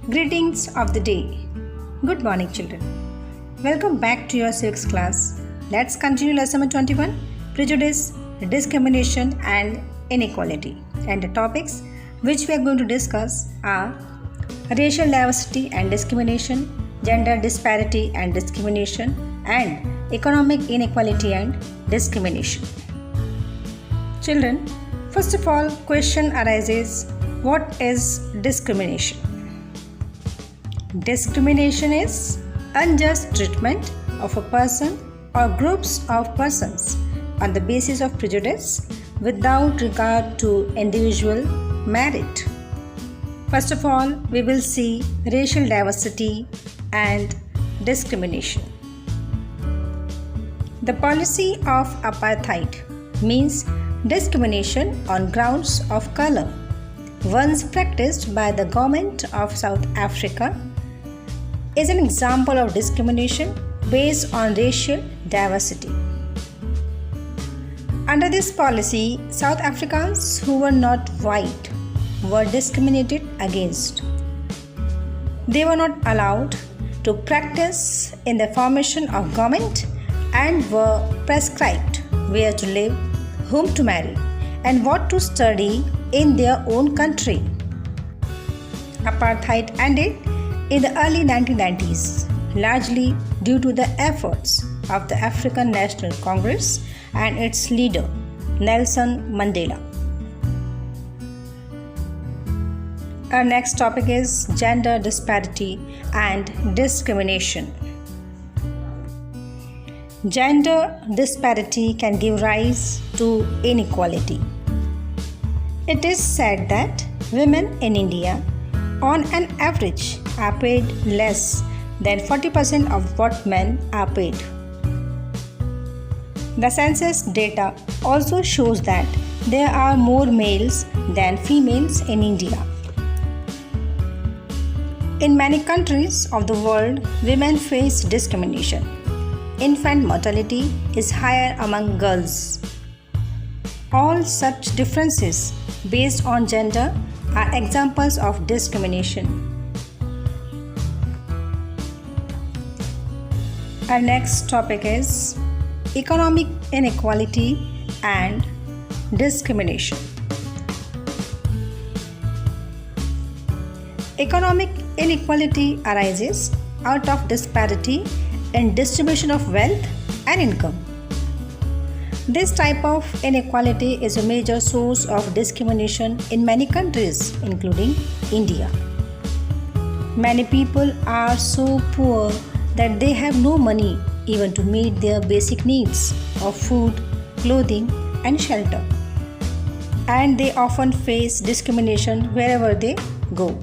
Greetings of the day. Good morning, children. Welcome back to your civics class. Let's continue lesson number 21, prejudice, discrimination and inequality. And the topics which we are going to discuss are racial diversity and discrimination, gender disparity and discrimination, and economic inequality and discrimination. Children, first of all, question arises, what is discrimination? Discrimination is unjust treatment of a person or groups of persons on the basis of prejudice without regard to individual merit. First of all, we will see racial diversity and discrimination. The policy of apartheid means discrimination on grounds of color, once practiced by the government of South Africa, is an example of discrimination based on racial diversity. Under this policy, South Africans who were not white were discriminated against. They were not allowed to practice in the formation of government and were prescribed where to live, whom to marry, and what to study in their own country. Apartheid ended in the early 1990s, largely due to the efforts of the African National Congress and its leader, Nelson Mandela. Our next topic is gender disparity and discrimination. Gender disparity can give rise to inequality. It is said that women in India, on an average, are paid less than 40% of what men are paid. The census data also shows that there are more males than females in India. In many countries of the world, women face discrimination. Infant mortality is higher among girls. All such differences based on gender are examples of discrimination. Our next topic is economic inequality and discrimination. Economic inequality arises out of disparity in distribution of wealth and income. This type of inequality is a major source of discrimination in many countries, including India. Many people are so poor that they have no money even to meet their basic needs of food, clothing, and shelter. And they often face discrimination wherever they go.